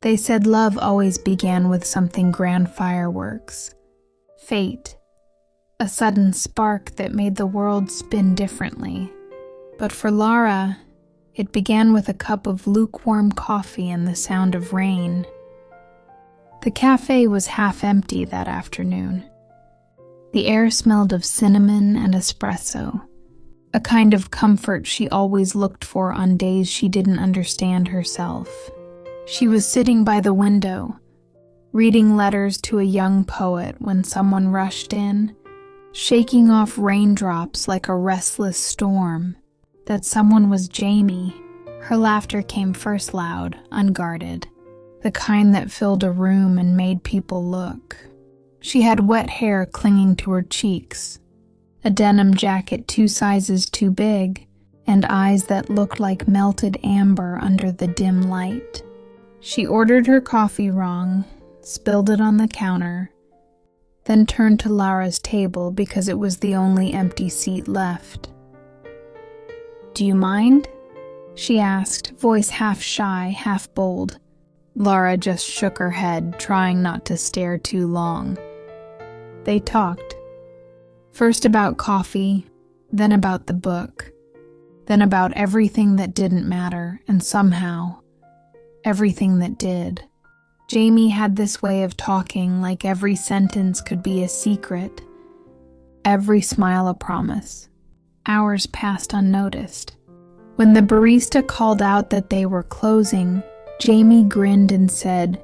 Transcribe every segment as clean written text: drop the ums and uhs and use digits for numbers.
They said love always began with something grand fireworks. Fate. A sudden spark that made the world spin differently. But for Lara, it began with a cup of lukewarm coffee and the sound of rain. The cafe was half empty that afternoon. The air smelled of cinnamon and espresso, a kind of comfort she always looked for on days she didn't understand herself. She was sitting by the window, reading letters to a young poet when someone rushed in, shaking off raindrops like a restless storm. That someone was Jamie. Her laughter came first loud, unguarded, the kind that filled a room and made people look. She had wet hair clinging to her cheeks, a denim jacket 2 sizes too big, and eyes that looked like melted amber under the dim light. She ordered her coffee wrong, spilled it on the counter, then turned to Lara's table because it was the only empty seat left. "Do you mind?" she asked, voice half shy, half bold. Lara just shook her head, trying not to stare too long. They talked. First about coffee, then about the book, then about everything that didn't matter, and somehow, everything that did. Jamie had this way of talking like every sentence could be a secret, every smile a promise. Hours passed unnoticed. When the barista called out that they were closing, Jamie grinned and said,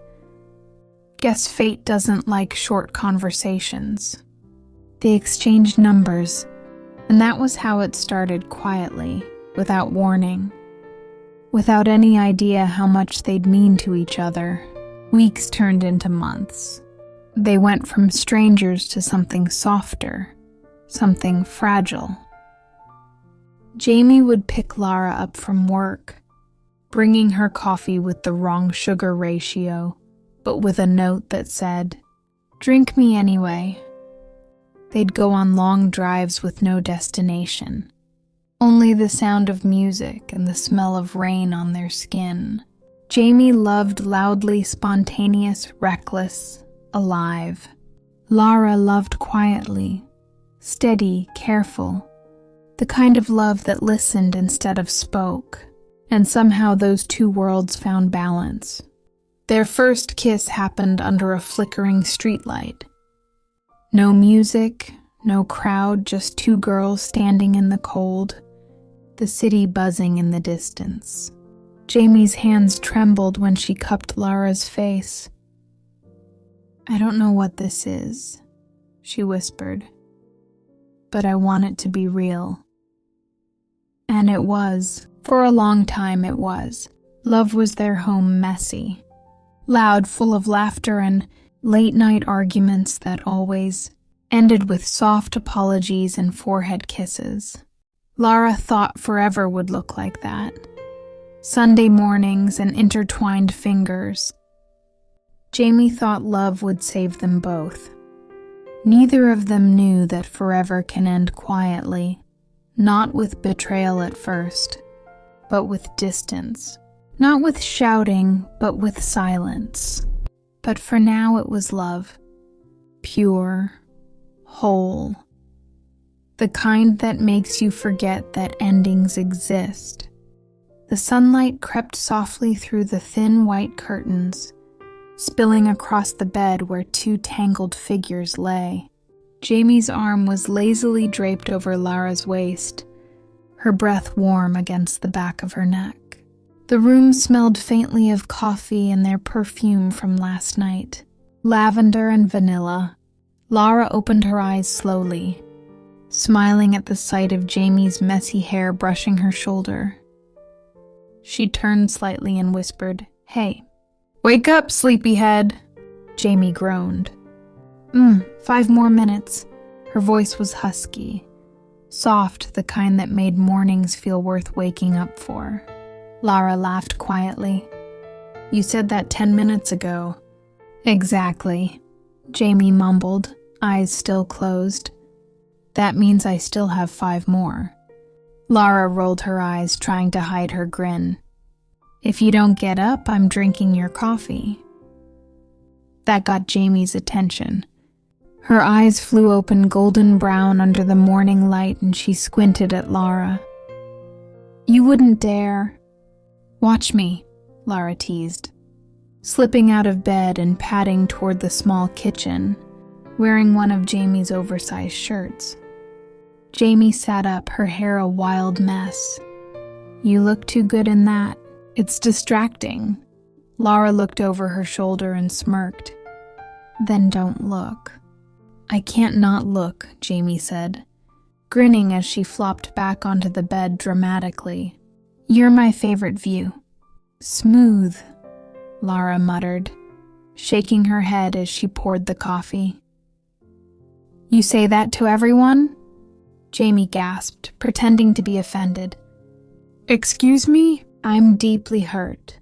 "Guess fate doesn't like short conversations." They exchanged numbers, and that was how it started quietly, without warning. Without any idea how much they'd mean to each other, weeks turned into months. They went from strangers to something softer, something fragile. Jamie would pick Lara up from work, bringing her coffee with the wrong sugar ratio, but with a note that said, "Drink me anyway." They'd go on long drives with no destination, only the sound of music and the smell of rain on their skin. Jamie loved loudly spontaneous, reckless, alive. Lara loved quietly, steady, careful, the kind of love that listened instead of spoke, and somehow those 2 worlds found balance. Their first kiss happened under a flickering streetlight. No music, no crowd, just 2 girls standing in the cold, the city buzzing in the distance. Jamie's hands trembled when she cupped Lara's face. "I don't know what this is," she whispered, "but I want it to be real." And it was. For a long time it was. Love was their home messy, loud, full of laughter and late-night arguments that always ended with soft apologies and forehead kisses. Lara thought forever would look like that. Sunday mornings and intertwined fingers. Jamie thought love would save them both. Neither of them knew that forever can end quietly, not with betrayal at first, but with distance. Not with shouting, but with silence. But for now it was love. Pure, whole. The kind that makes you forget that endings exist. The sunlight crept softly through the thin white curtains, spilling across the bed where 2 tangled figures lay. Jamie's arm was lazily draped over Lara's waist, her breath warm against the back of her neck. The room smelled faintly of coffee and their perfume from last night, lavender and vanilla. Lara opened her eyes slowly, smiling at the sight of Jamie's messy hair brushing her shoulder. She turned slightly and whispered, "Hey, wake up, sleepyhead." Jamie groaned. 5 more minutes." Her voice was husky, soft, the kind that made mornings feel worth waking up for. Lara laughed quietly. "You said that 10 minutes ago." "Exactly," Jamie mumbled, eyes still closed. "That means I still have 5 more. Lara rolled her eyes, trying to hide her grin. If you don't get up, I'm drinking your coffee. That got Jamie's attention. Her eyes flew open golden brown under the morning light and she squinted at Lara. You wouldn't dare. Watch me, Lara teased, slipping out of bed and padding toward the small kitchen, wearing one of Jamie's oversized shirts. Jamie sat up, her hair a wild mess. You look too good in that. It's distracting. Lara looked over her shoulder and smirked. Then don't look. I can't not look, Jamie said, grinning as she flopped back onto the bed dramatically. You're my favorite view. Smooth, Lara muttered, shaking her head as she poured the coffee. You say that to everyone? Jamie gasped, pretending to be offended. Excuse me? I'm deeply hurt.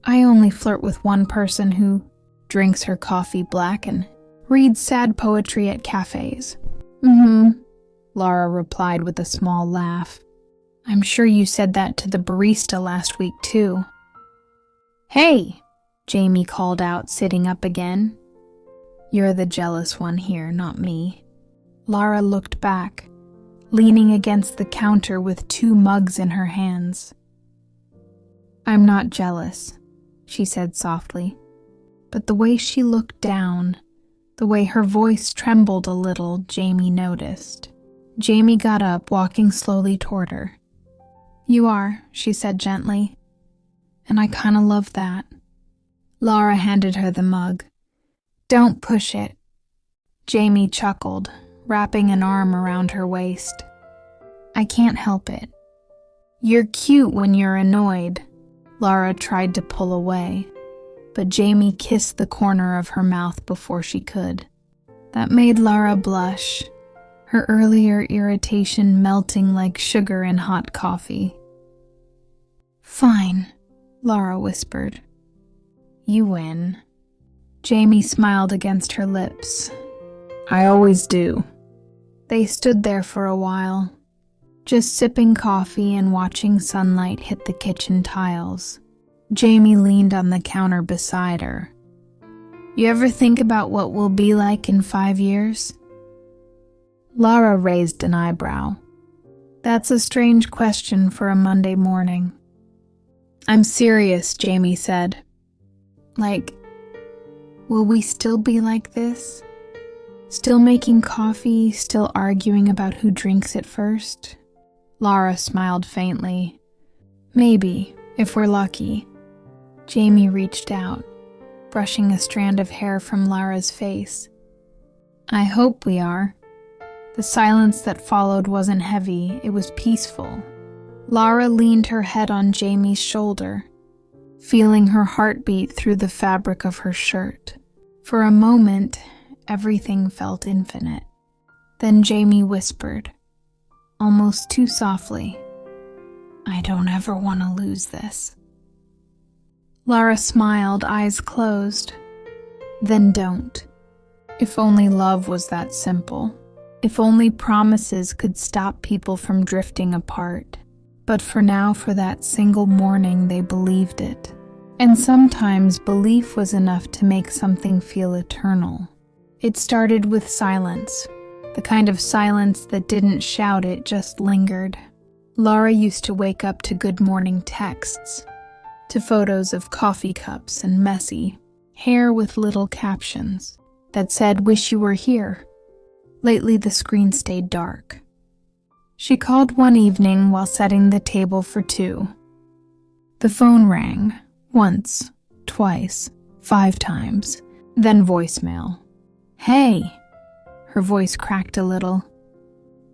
I only flirt with one person who drinks her coffee black and reads sad poetry at cafes. Lara replied with a small laugh. I'm sure you said that to the barista last week too. Hey, Jamie called out, sitting up again. You're the jealous one here, not me. Lara looked back, leaning against the counter with 2 mugs in her hands. I'm not jealous, she said softly, but the way she looked down, the way her voice trembled a little, Jamie noticed. Jamie got up, walking slowly toward her. You are, she said gently, and I kinda love that. Lara handed her the mug. Don't push it. Jamie chuckled, wrapping an arm around her waist. I can't help it. You're cute when you're annoyed. Lara tried to pull away, but Jamie kissed the corner of her mouth before she could. That made Lara blush, her earlier irritation melting like sugar in hot coffee. Fine, Lara whispered. You win. Jamie smiled against her lips. I always do. They stood there for a while, just sipping coffee and watching sunlight hit the kitchen tiles. Jamie leaned on the counter beside her. You ever think about what we'll be like in 5 years? Lara raised an eyebrow. That's a strange question for a Monday morning. I'm serious, Jamie said. Like, will we still be like this? Still making coffee, still arguing about who drinks it first? Lara smiled faintly. Maybe, if we're lucky. Jamie reached out, brushing a strand of hair from Lara's face. I hope we are. The silence that followed wasn't heavy, it was peaceful. Lara leaned her head on Jamie's shoulder, feeling her heartbeat through the fabric of her shirt. For a moment, everything felt infinite. Then Jamie whispered, almost too softly, I don't ever want to lose this. Lara smiled, eyes closed. Then don't. If only love was that simple. If only promises could stop people from drifting apart. But for now, for that single morning, they believed it. And sometimes belief was enough to make something feel eternal. It started with silence, the kind of silence that didn't shout, it just lingered. Lara used to wake up to good morning texts, to photos of coffee cups and messy hair with little captions that said, wish you were here. Lately, the screen stayed dark. She called one evening while setting the table for 2. The phone rang, once, twice, 5 times, then voicemail. Hey, her voice cracked a little.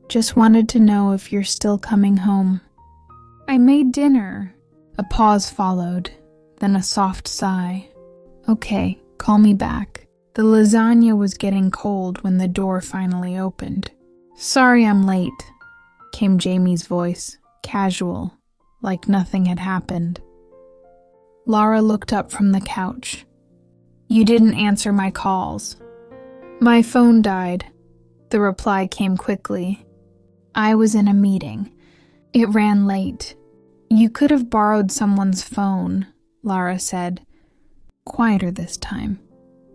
Just wanted to know if you're still coming home. I made dinner. A pause followed, then a soft sigh. Okay, call me back. The lasagna was getting cold when the door finally opened. Sorry I'm late, came Jamie's voice, casual, like nothing had happened. Lara looked up from the couch. You didn't answer my calls. My phone died. The reply came quickly. I was in a meeting. It ran late. You could have borrowed someone's phone, Lara said, quieter this time,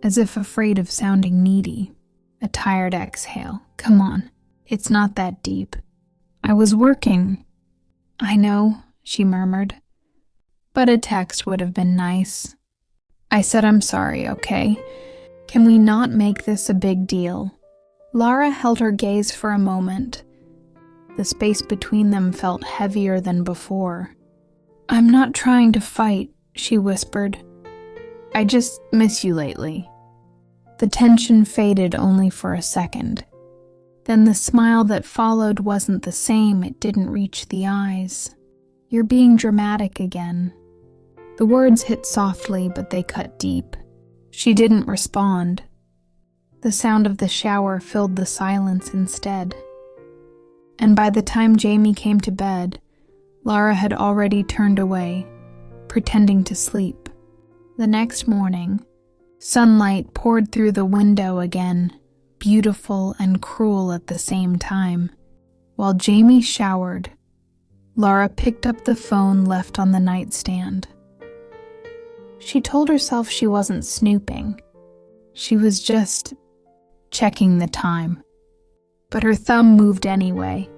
as if afraid of sounding needy. A tired exhale. Come on, it's not that deep. I was working. I know, she murmured. But a text would have been nice. I said I'm sorry, okay? Can we not make this a big deal? Lara held her gaze for a moment. The space between them felt heavier than before. I'm not trying to fight, she whispered. I just miss you lately. The tension faded only for a second. Then the smile that followed wasn't the same, it didn't reach the eyes. You're being dramatic again. The words hit softly, but they cut deep. She didn't respond. The sound of the shower filled the silence instead. And by the time Jamie came to bed, Lara had already turned away, pretending to sleep. The next morning, sunlight poured through the window again, beautiful and cruel at the same time. While Jamie showered, Lara picked up the phone left on the nightstand. She told herself she wasn't snooping. She was just checking the time. But her thumb moved anyway.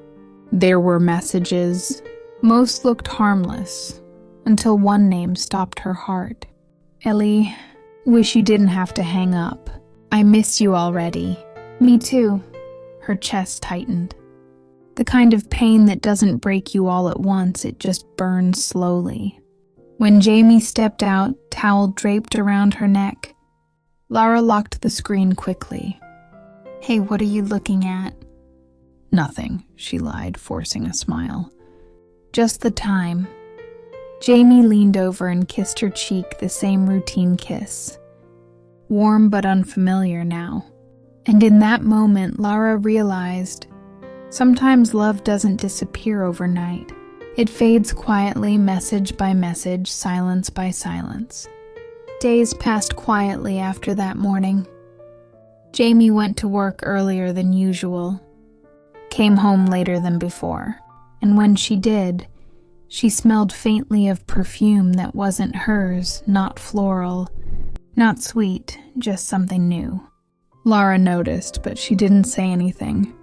There were messages. Most looked harmless, until one name stopped her heart. Ellie, wish you didn't have to hang up. I miss you already. Me too. Her chest tightened. The kind of pain that doesn't break you all at once, it just burns slowly. When Jamie stepped out, towel draped around her neck, Lara locked the screen quickly. Hey, what are you looking at? Nothing, she lied, forcing a smile. Just the time. Jamie leaned over and kissed her cheek, the same routine kiss. Warm but unfamiliar now. And in that moment, Lara realized sometimes love doesn't disappear overnight. It fades quietly, message by message, silence by silence. Days passed quietly after that morning. Jamie went to work earlier than usual, came home later than before, and when she did, she smelled faintly of perfume that wasn't hers, not floral, not sweet, just something new. Lara noticed, but she didn't say anything.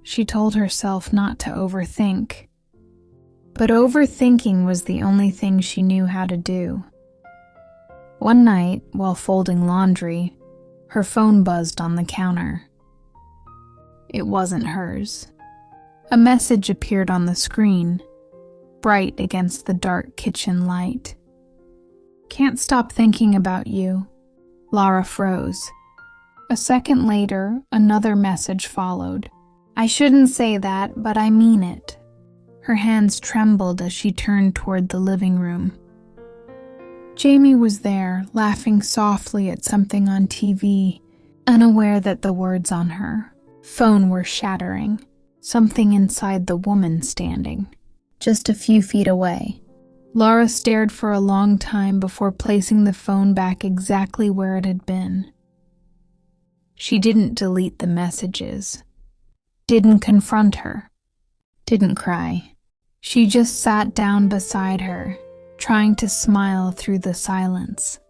She told herself not to overthink. But overthinking was the only thing she knew how to do. One night, while folding laundry, her phone buzzed on the counter. It wasn't hers. A message appeared on the screen, bright against the dark kitchen light. Can't stop thinking about you. Lara froze. A second later, another message followed. I shouldn't say that, but I mean it. Her hands trembled as she turned toward the living room. Jamie was there, laughing softly at something on TV, unaware that the words on her phone were shattering, something inside the woman standing, just a few feet away. Lara stared for a long time before placing the phone back exactly where it had been. She didn't delete the messages, didn't confront her, didn't cry. She just sat down beside her, trying to smile through the silence.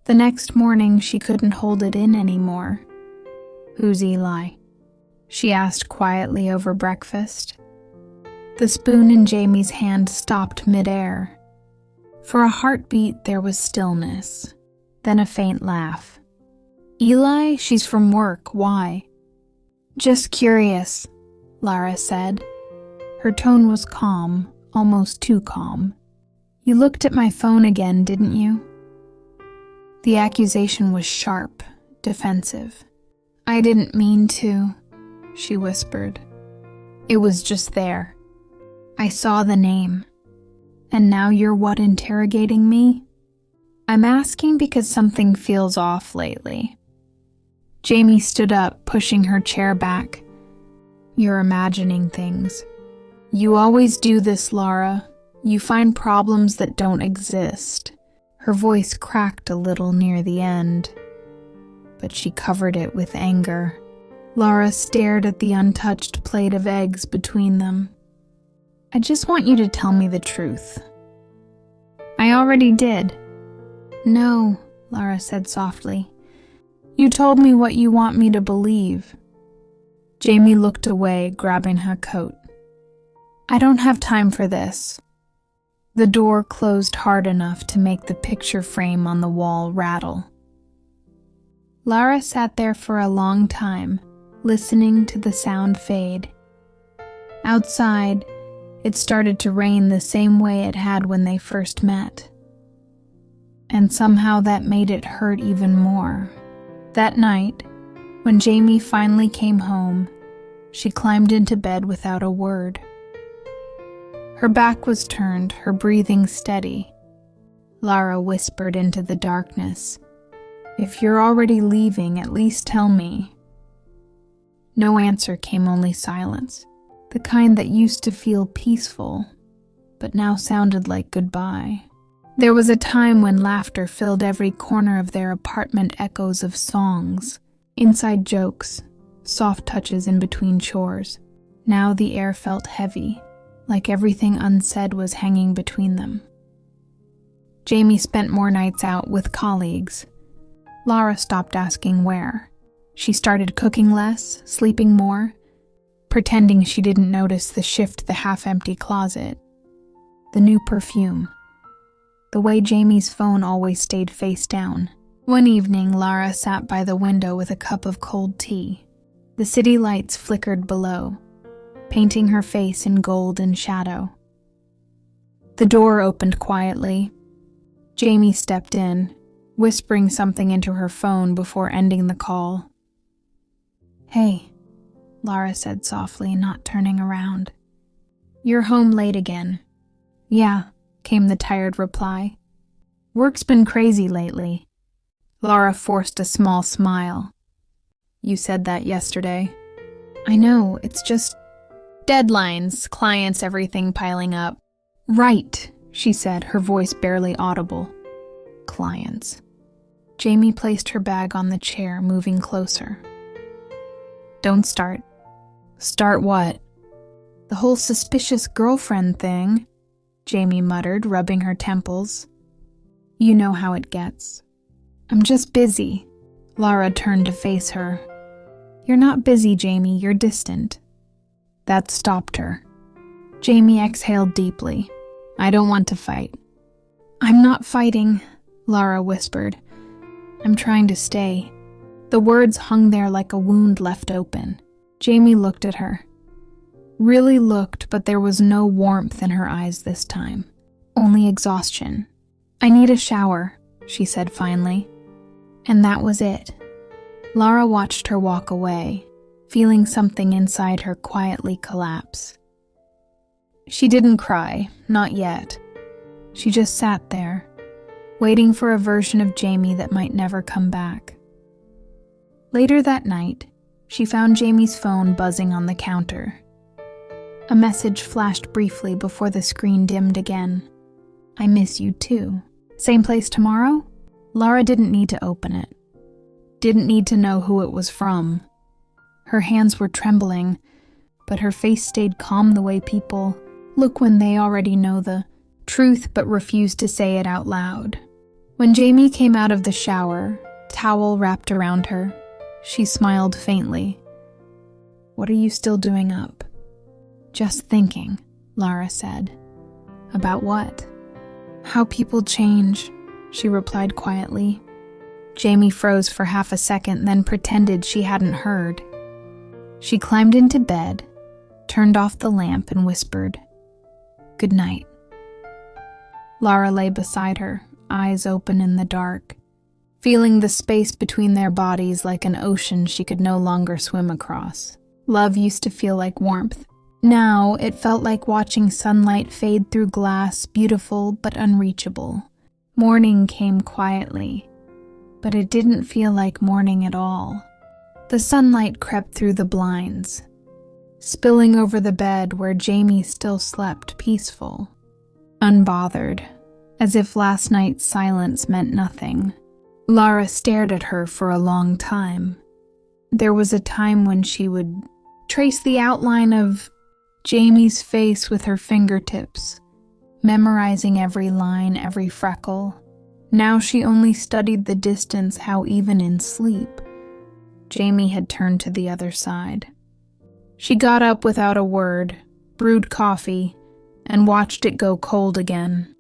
The next morning, she couldn't hold it in anymore. Who's Eli? She asked quietly over breakfast. The spoon in Jamie's hand stopped midair. For a heartbeat, there was stillness, then a faint laugh. Eli, she's from work. Why? Just curious, Lara said. Her tone was calm, almost too calm. You looked at my phone again, didn't you? The accusation was sharp, defensive. I didn't mean to, she whispered. It was just there. I saw the name. And now you're what, interrogating me? I'm asking because something feels off lately. Jamie stood up, pushing her chair back. You're imagining things. You always do this, Lara. You find problems that don't exist. Her voice cracked a little near the end, but she covered it with anger. Lara stared at the untouched plate of eggs between them. I just want you to tell me the truth." "I already did." "No," Lara said softly. "You told me what you want me to believe." Jamie looked away, grabbing her coat. "I don't have time for this." The door closed hard enough to make the picture frame on the wall rattle. Lara sat there for a long time, listening to the sound fade. Outside, it started to rain the same way it had when they first met. And somehow that made it hurt even more. That night, when Jamie finally came home, she climbed into bed without a word. Her back was turned, her breathing steady. Lara whispered into the darkness, "If you're already leaving, at least tell me." No answer came, only silence, the kind that used to feel peaceful, but now sounded like goodbye. There was a time when laughter filled every corner of their apartment, echoes of songs, inside jokes, soft touches in between chores. Now the air felt heavy, like everything unsaid was hanging between them. Jamie spent more nights out with colleagues. Lara stopped asking where. She started cooking less, sleeping more, pretending she didn't notice the shift, the half-empty closet, the new perfume, the way Jamie's phone always stayed face down. One evening, Lara sat by the window with a cup of cold tea. The city lights flickered below, painting her face in gold and shadow. The door opened quietly. Jamie stepped in, whispering something into her phone before ending the call. "Hey," Lara said softly, not turning around. "You're home late again." "Yeah," came the tired reply. "Work's been crazy lately." Lara forced a small smile. "You said that yesterday." "I know, it's just deadlines, clients, everything piling up." "Right," she said, her voice barely audible. "Clients." Jamie placed her bag on the chair, moving closer. "Don't start." "Start what?" "The whole suspicious girlfriend thing," Jamie muttered, rubbing her temples. "You know how it gets." "I'm just busy." Lara turned to face her. "You're not busy, Jamie, you're distant." That stopped her. Jamie exhaled deeply. "I don't want to fight." "I'm not fighting," Lara whispered. "I'm trying to stay." The words hung there like a wound left open. Jamie looked at her. Really looked, but there was no warmth in her eyes this time. Only exhaustion. "I need a shower," she said finally. And that was it. Lara watched her walk away, feeling something inside her quietly collapse. She didn't cry, not yet. She just sat there, waiting for a version of Jamie that might never come back. Later that night, she found Jamie's phone buzzing on the counter. A message flashed briefly before the screen dimmed again. "I miss you too. Same place tomorrow?" Lara didn't need to open it. Didn't need to know who it was from. Her hands were trembling, but her face stayed calm the way people look when they already know the truth but refuse to say it out loud. When Jamie came out of the shower, towel wrapped around her, she smiled faintly. "What are you still doing up?" "Just thinking," Lara said. "About what?" "How people change," she replied quietly. Jamie froze for half a second, then pretended she hadn't heard. She climbed into bed, turned off the lamp, and whispered, "Good night." Lara lay beside her, eyes open in the dark, feeling the space between their bodies like an ocean she could no longer swim across. Love used to feel like warmth. Now it felt like watching sunlight fade through glass, beautiful but unreachable. Morning came quietly, but it didn't feel like morning at all. The sunlight crept through the blinds, spilling over the bed where Jamie still slept peaceful, unbothered, as if last night's silence meant nothing. Lara stared at her for a long time. There was a time when she would trace the outline of Jamie's face with her fingertips, memorizing every line, every freckle. Now she only studied the distance, how even in sleep, Jamie had turned to the other side. She got up without a word, brewed coffee, and watched it go cold again.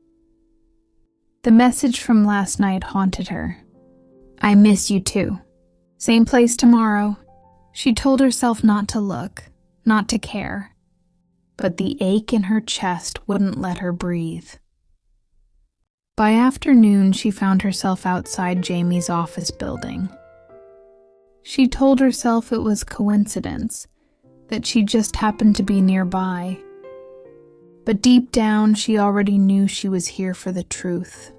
The message from last night haunted her. I miss you too. Same place tomorrow. She told herself not to look, not to care. But the ache in her chest wouldn't let her breathe. By afternoon, she found herself outside Jamie's office building. She told herself it was coincidence, that she just happened to be nearby. But deep down, she already knew she was here for the truth.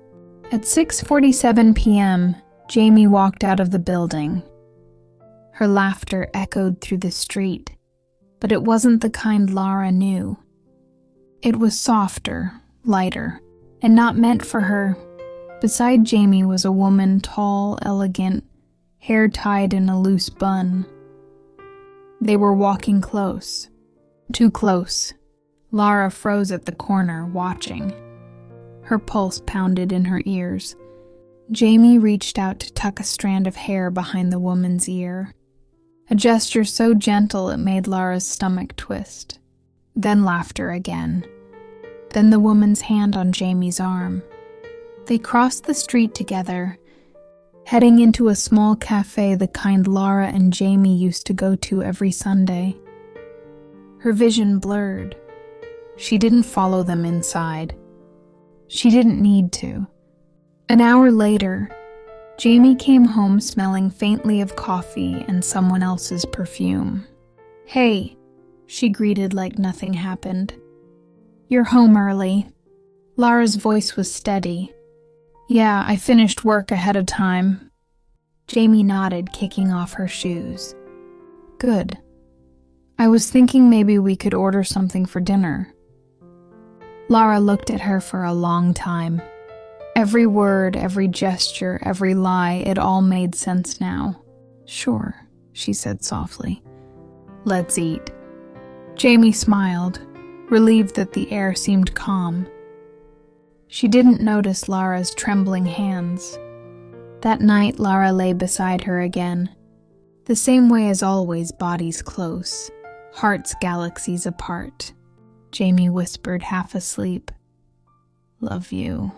At 6:47 p.m., Jamie walked out of the building. Her laughter echoed through the street, but it wasn't the kind Lara knew. It was softer, lighter, and not meant for her. Beside Jamie was a woman, tall, elegant, hair tied in a loose bun. They were walking close. Too close. Lara froze at the corner, watching. Her pulse pounded in her ears. Jamie reached out to tuck a strand of hair behind the woman's ear. A gesture so gentle it made Lara's stomach twist. Then laughter again. Then the woman's hand on Jamie's arm. They crossed the street together, heading into a small cafe, the kind Lara and Jamie used to go to every Sunday. Her vision blurred. She didn't follow them inside. She didn't need to. An hour later, Jamie came home smelling faintly of coffee and someone else's perfume. Hey, she greeted like nothing happened. You're home early. Lara's voice was steady. Yeah, I finished work ahead of time. Jamie nodded, kicking off her shoes. Good. I was thinking maybe we could order something for dinner. Lara looked at her for a long time. Every word, every gesture, every lie, it all made sense now. Sure, she said softly. Let's eat. Jamie smiled, relieved that the air seemed calm. She didn't notice Lara's trembling hands. That night, Lara lay beside her again. The same way as always, bodies close, hearts galaxies apart. Jamie whispered, half asleep. Love you.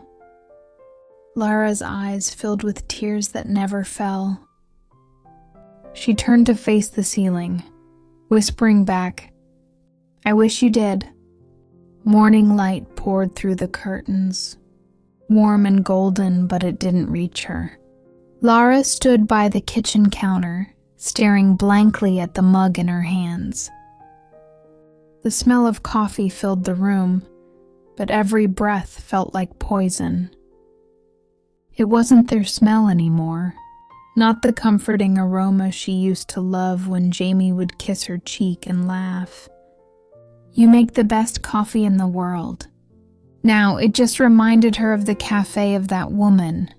Lara's eyes filled with tears that never fell. She turned to face the ceiling, whispering back, I wish you did. Morning light poured through the curtains, warm and golden, but it didn't reach her. Lara stood by the kitchen counter, staring blankly at the mug in her hands. The smell of coffee filled the room, but every breath felt like poison. It wasn't their smell anymore, not the comforting aroma she used to love when Jamie would kiss her cheek and laugh. You make the best coffee in the world. Now, it just reminded her of the cafe of that woman.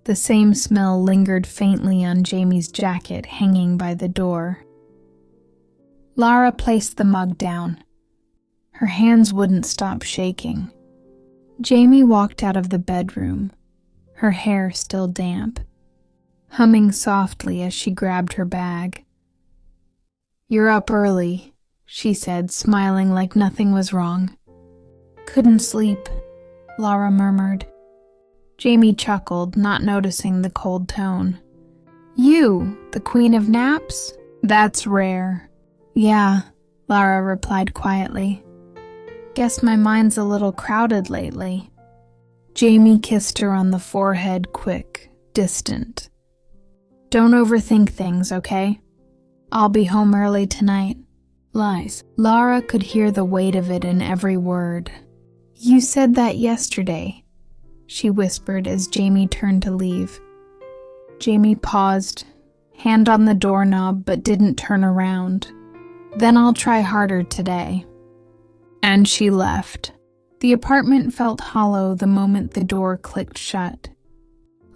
The same smell lingered faintly on Jamie's jacket hanging by the door. Lara placed the mug down. Her hands wouldn't stop shaking. Jamie walked out of the bedroom, her hair still damp, humming softly as she grabbed her bag. You're up early, she said, smiling like nothing was wrong. Couldn't sleep, Lara murmured. Jamie chuckled, not noticing the cold tone. You, the queen of naps? That's rare. Yeah, Lara replied quietly. Guess my mind's a little crowded lately. Jamie kissed her on the forehead, quick, distant. Don't overthink things, okay? I'll be home early tonight. Lies. Lara could hear the weight of it in every word. You said that yesterday, she whispered as Jamie turned to leave. Jamie paused, hand on the doorknob, but didn't turn around. Then I'll try harder today. And she left. The apartment felt hollow the moment the door clicked shut.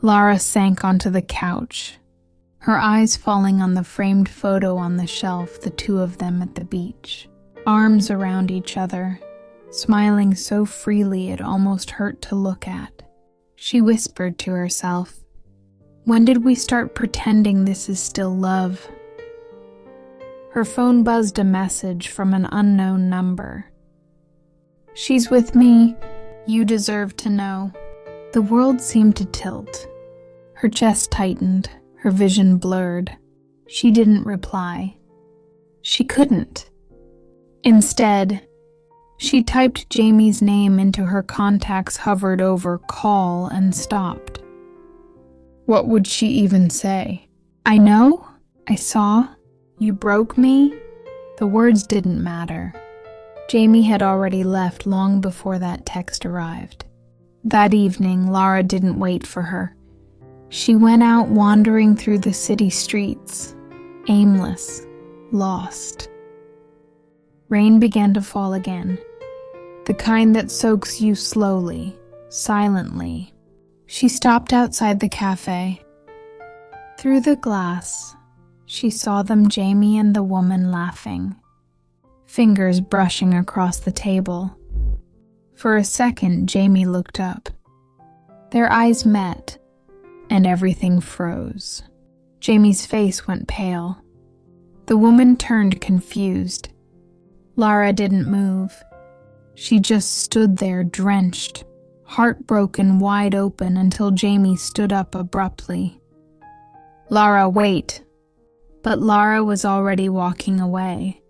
Lara sank onto the couch, her eyes falling on the framed photo on the shelf, the two of them at the beach. arms around each other, smiling so freely it almost hurt to look at. She whispered to herself, "When did we start pretending this is still love?" Her phone buzzed a message from an unknown number. "She's with me. You deserve to know." The world seemed to tilt. Her chest tightened, her vision blurred. She didn't reply. She couldn't. Instead, she typed Jamie's name into her contacts, hovered over call, and stopped. What would she even say? "I know, I saw, you broke me?" The words didn't matter. Jamie had already left long before that text arrived. That evening, Lara didn't wait for her. She went out wandering through the city streets, aimless, lost. Rain began to fall again, the kind that soaks you slowly, silently. She stopped outside the cafe. Through the glass, she saw them, Jamie and the woman, laughing, fingers brushing across the table. For a second, Jamie looked up. Their eyes met, and everything froze. Jamie's face went pale. The woman turned confused. Lara didn't move. She just stood there, drenched, heart broken wide open, until Jamie stood up abruptly. "Lara, wait." But Lara was already walking away.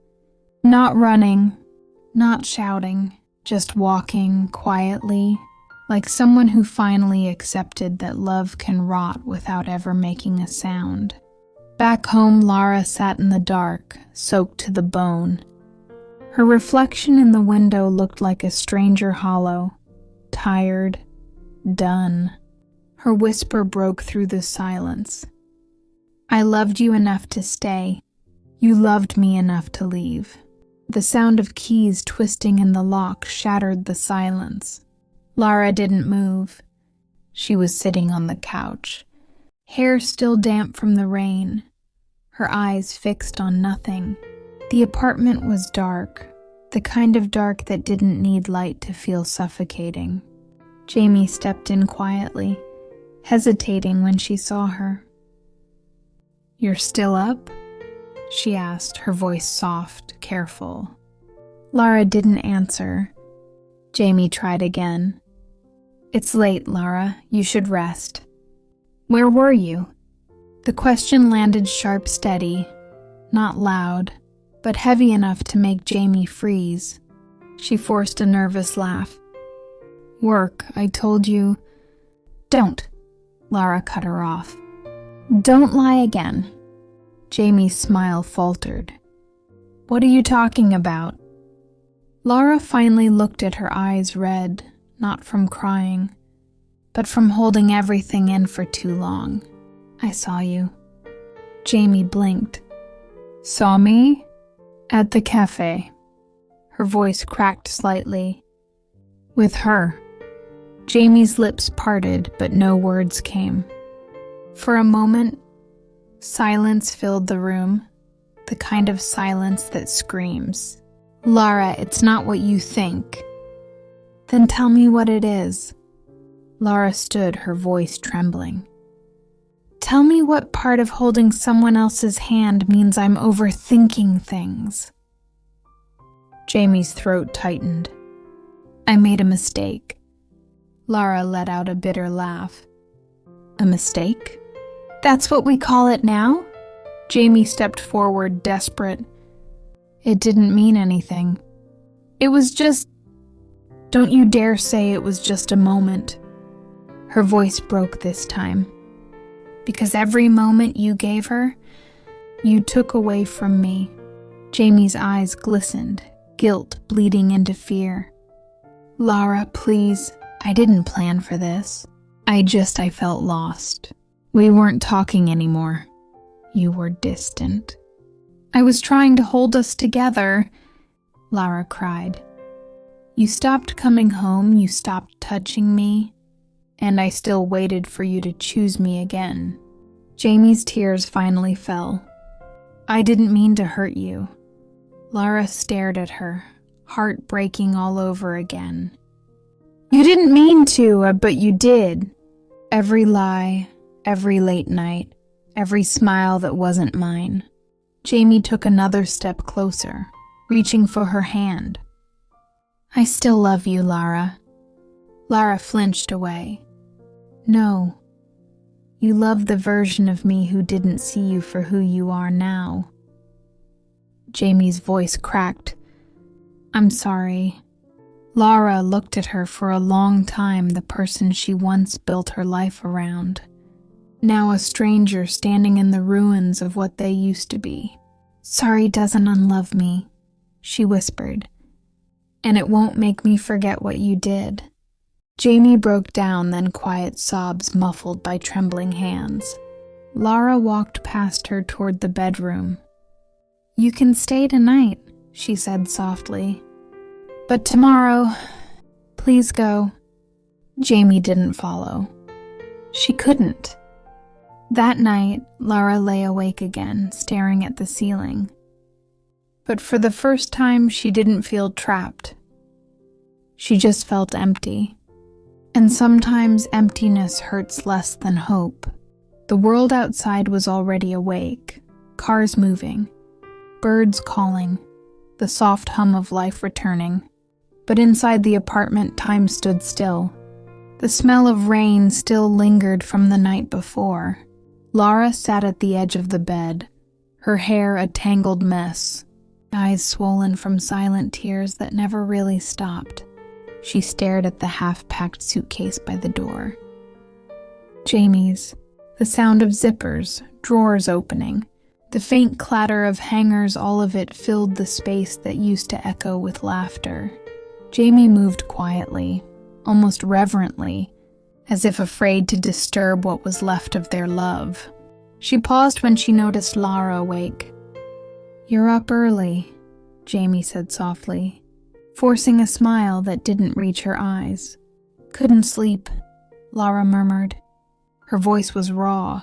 Not running, not shouting, just walking quietly, like someone who finally accepted that love can rot without ever making a sound. Back home, Lara sat in the dark, soaked to the bone. Her reflection in the window looked like a stranger hollow, tired, done. Her whisper broke through the silence. "I loved you enough to stay. You loved me enough to leave." The sound of keys twisting in the lock shattered the silence. Lara didn't move. She was sitting on the couch, hair still damp from the rain, her eyes fixed on nothing. The apartment was dark, the kind of dark that didn't need light to feel suffocating. Jamie stepped in quietly, hesitating when she saw her. "You're still up?" she asked, her voice soft, careful. Lara didn't answer. Jamie tried again. "It's late, Lara. You should rest." "Where were you?" The question landed sharp, steady, not loud, but heavy enough to make Jamie freeze. She forced a nervous laugh. "Work, I told you." "Don't," Lara cut her off. "Don't lie again." Jamie's smile faltered. "What are you talking about?" Lara finally looked at her eyes red, not from crying, but from holding everything in for too long. "I saw you." Jamie blinked. "Saw me?" "At the cafe." Her voice cracked slightly. "With her." Jamie's lips parted, but no words came. For a moment, silence filled the room, the kind of silence that screams, "Lara, it's not what you think." "Then tell me what it is." Lara stood, her voice trembling. "Tell me what part of holding someone else's hand means I'm overthinking things." Jamie's throat tightened. "I made a mistake." Lara let out a bitter laugh. "A mistake? That's what we call it now?" Jamie stepped forward, desperate. "It didn't mean anything. It was just... Don't you dare say it was just a moment." Her voice broke this time. "Because every moment you gave her, you took away from me." Jamie's eyes glistened, guilt bleeding into fear. "Lara, please, I didn't plan for this. I felt lost. We weren't talking anymore. You were distant. I was trying to hold us together," Lara cried. "You stopped coming home, you stopped touching me, and I still waited for you to choose me again." Jamie's tears finally fell. "I didn't mean to hurt you." Lara stared at her, heart breaking all over again. You didn't mean to, but you did. Every lie, every late night, every smile that wasn't mine. Jamie took another step closer, reaching for her hand. I still love you, Lara. Lara flinched away. No. You love the version of me who didn't see you for who you are now. Jamie's voice cracked. I'm sorry. Lara looked at her for a long time, the person she once built her life around. Now a stranger standing in the ruins of what they used to be. Sorry doesn't unlove me, she whispered. And it won't make me forget what you did. Jamie broke down, then quiet sobs muffled by trembling hands. Lara walked past her toward the bedroom. You can stay tonight, she said softly. But tomorrow, please go. Jamie didn't follow. She couldn't. That night, Lara lay awake again, staring at the ceiling. But for the first time, she didn't feel trapped. She just felt empty. And sometimes emptiness hurts less than hope. The world outside was already awake, cars moving, birds calling, the soft hum of life returning. But inside the apartment, time stood still. The smell of rain still lingered from the night before. Lara sat at the edge of the bed, her hair a tangled mess, eyes swollen from silent tears that never really stopped. She stared at the half-packed suitcase by the door. Jamie's, the sound of zippers, drawers opening, the faint clatter of hangers, all of it filled the space that used to echo with laughter. Jamie moved quietly, almost reverently, as if afraid to disturb what was left of their love. She paused when she noticed Lara awake. You're up early, Jamie said softly, forcing a smile that didn't reach her eyes. Couldn't sleep, Lara murmured. Her voice was raw.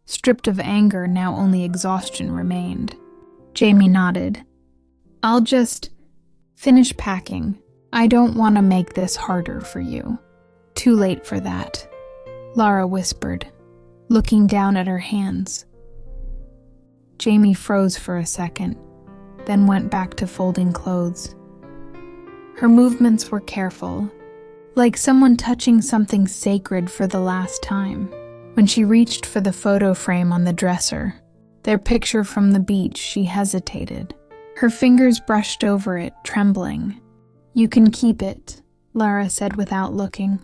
Stripped of anger, now only exhaustion remained. Jamie nodded. I'll just finish packing. I don't want to make this harder for you. Too late for that, Lara whispered, looking down at her hands. Jamie froze for a second, then went back to folding clothes. Her movements were careful, like someone touching something sacred for the last time. When she reached for the photo frame on the dresser, their picture from the beach, she hesitated. Her fingers brushed over it, trembling. You can keep it, Lara said without looking.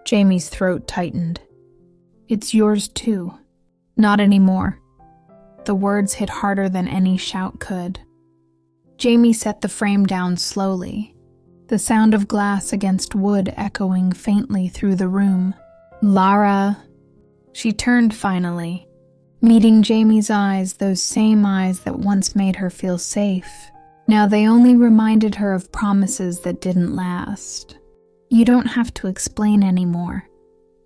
Jamie's throat tightened. It's yours too. Not anymore. The words hit harder than any shout could. Jamie set the frame down slowly, the sound of glass against wood echoing faintly through the room. Lara. She turned finally, meeting Jamie's eyes, those same eyes that once made her feel safe. Now they only reminded her of promises that didn't last. You don't have to explain anymore,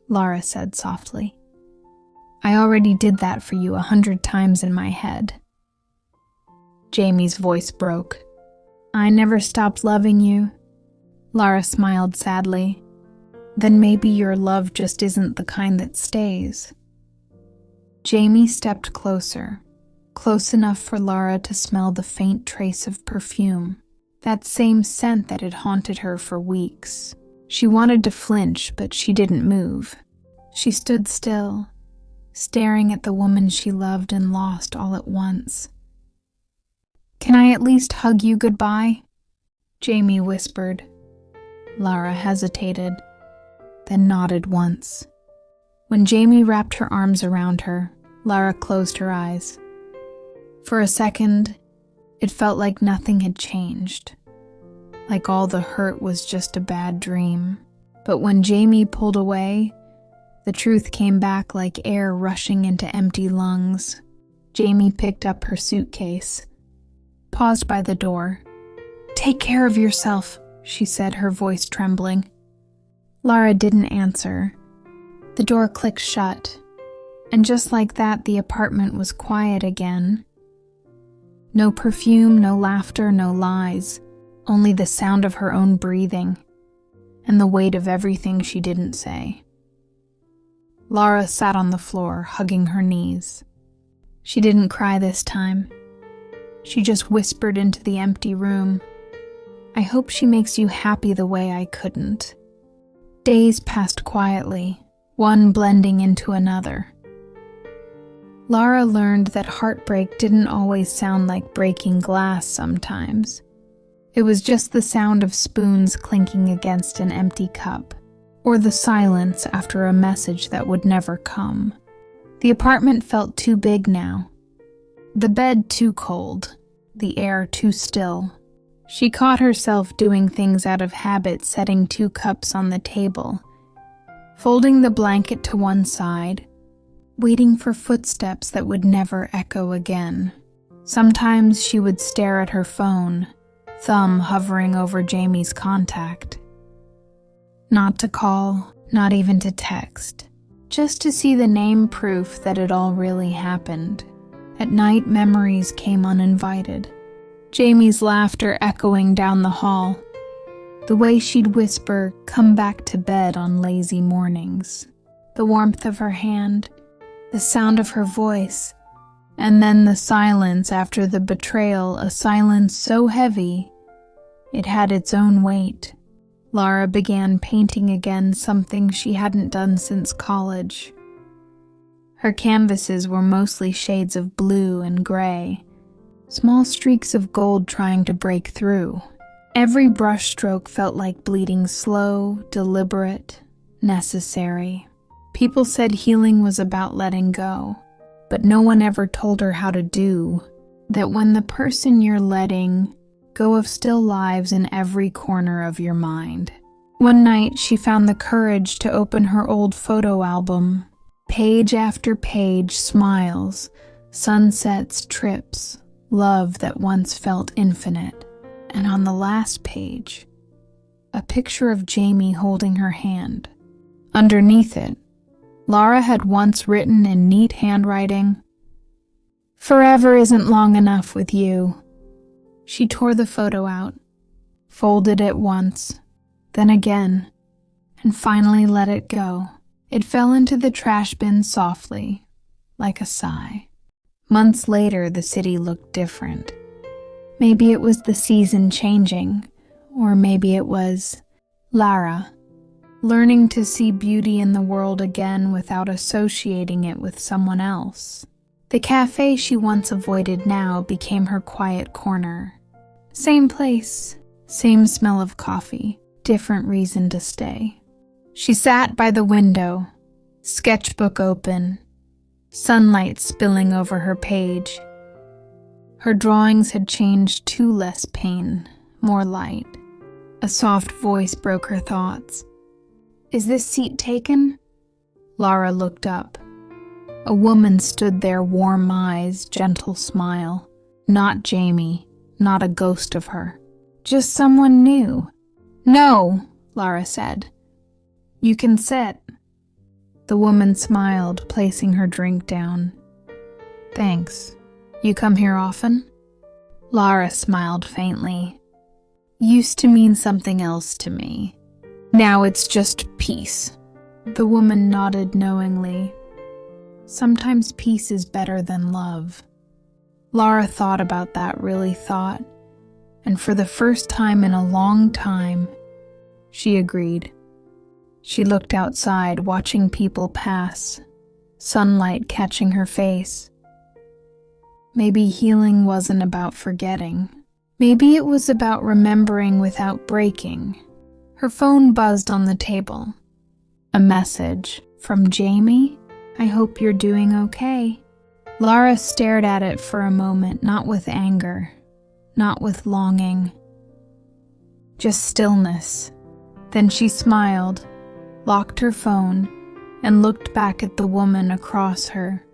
Lara said softly. I already did that for you 100 times in my head. Jamie's voice broke. I never stopped loving you. Lara smiled sadly. Then maybe your love just isn't the kind that stays. Jamie stepped closer, close enough for Lara to smell the faint trace of perfume, that same scent that had haunted her for weeks. She wanted to flinch, but she didn't move. She stood still, staring at the woman she loved and lost all at once. Can I at least hug you goodbye? Jamie whispered. Lara hesitated, then nodded once. When Jamie wrapped her arms around her, Lara closed her eyes. For a second, it felt like nothing had changed, like all the hurt was just a bad dream. But when Jamie pulled away, the truth came back like air rushing into empty lungs. Jamie picked up her suitcase, paused by the door. Take care of yourself, she said, her voice trembling. Lara didn't answer. The door clicked shut, and just like that, the apartment was quiet again. No perfume, no laughter, no lies, only the sound of her own breathing and the weight of everything she didn't say. Lara sat on the floor, hugging her knees. She didn't cry this time. She just whispered into the empty room, "I hope she makes you happy the way I couldn't." Days passed quietly, one blending into another. Lara learned that heartbreak didn't always sound like breaking glass sometimes. It was just the sound of spoons clinking against an empty cup, or the silence after a message that would never come. The apartment felt too big now. The bed too cold, the air too still. She caught herself doing things out of habit, setting 2 cups on the table, folding the blanket to one side, waiting for footsteps that would never echo again. Sometimes she would stare at her phone, thumb hovering over Jamie's contact. Not to call, not even to text, just to see the name proof that it all really happened. At night, memories came uninvited. Jamie's laughter echoing down the hall. The way she'd whisper, "Come back to bed" on lazy mornings. The warmth of her hand, the sound of her voice, and then the silence after the betrayal, a silence so heavy it had its own weight. Lara began painting again, something she hadn't done since college. Her canvases were mostly shades of blue and gray, small streaks of gold trying to break through. Every brushstroke felt like bleeding slow, deliberate, necessary. People said healing was about letting go, but no one ever told her how to do that when the person you're letting go of still lives in every corner of your mind. One night, she found the courage to open her old photo album. Page after page, smiles, sunsets, trips, love that once felt infinite. And on the last page, a picture of Jamie holding her hand. Underneath it, Lara had once written in neat handwriting, "Forever isn't long enough with you." She tore the photo out, folded it once, then again, and finally let it go. It fell into the trash bin softly, like a sigh. Months later, the city looked different. Maybe it was the season changing, or maybe it was Lara, learning to see beauty in the world again without associating it with someone else. The cafe she once avoided now became her quiet corner. Same place, same smell of coffee, different reason to stay. She sat by the window, sketchbook open, sunlight spilling over her page. Her drawings had changed to less pain, more light. A soft voice broke her thoughts. "Is this seat taken?" Lara looked up. A woman stood there, warm eyes, gentle smile. Not Jamie, not a ghost of her. Just someone new. "No," Lara said. "You can sit." The woman smiled, placing her drink down. "Thanks. You come here often?" Lara smiled faintly. "Used to mean something else to me. Now it's just peace." The woman nodded knowingly. Sometimes peace is better than love. Lara thought about that, really thought, and for the first time in a long time, she agreed. She looked outside, watching people pass, sunlight catching her face. Maybe healing wasn't about forgetting. Maybe it was about remembering without breaking. Her phone buzzed on the table. A message from Jamie. "I hope you're doing okay." Lara stared at it for a moment, not with anger, not with longing, just stillness. Then she smiled, locked her phone, and looked back at the woman across her.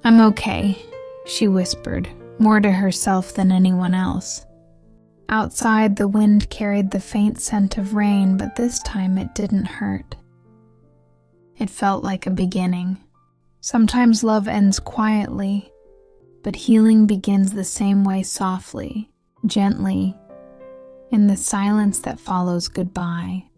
"I'm okay," she whispered, more to herself than anyone else. Outside, the wind carried the faint scent of rain, but this time it didn't hurt. It felt like a beginning. Sometimes love ends quietly, But healing begins the same way, softly, gently, in the silence that follows goodbye.